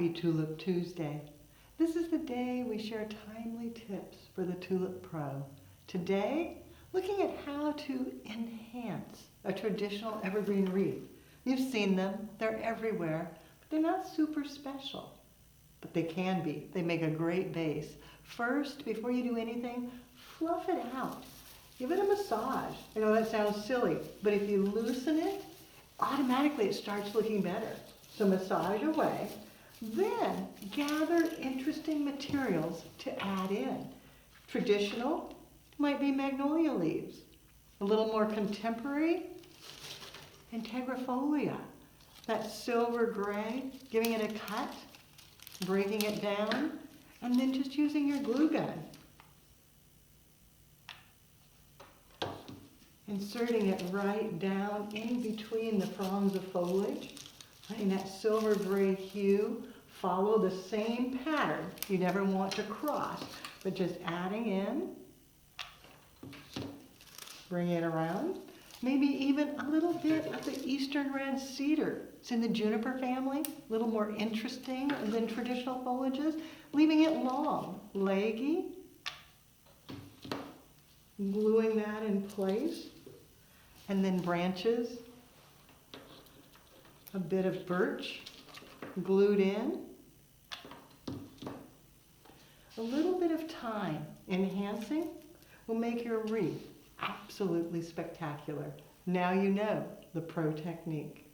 Happy Tulip Tuesday. This is the day we share timely tips for the Tulip Pro. Today, looking at how to enhance a traditional evergreen wreath. You've seen them, they're everywhere, but they're not super special. But they can be. They make a great base. First, before you do anything, fluff it out. Give it a massage. I know that sounds silly, but if you loosen it, automatically it starts looking better. So massage away. Then gather interesting materials to add in. Traditional might be magnolia leaves. A little more contemporary, integrifolia. That silver gray, giving it a cut, breaking it down, and then just using your glue gun. Inserting it right down in between the fronds of foliage. Letting that silver gray hue follow the same pattern. You never want to cross, but just adding in, bring it around. Maybe even a little bit of the eastern red cedar. It's in the juniper family, a little more interesting than traditional foliages. Leaving it long, leggy, gluing that in place. And then branches, a bit of birch glued in. A little bit of time enhancing will make your wreath absolutely spectacular. Now you know the pro technique.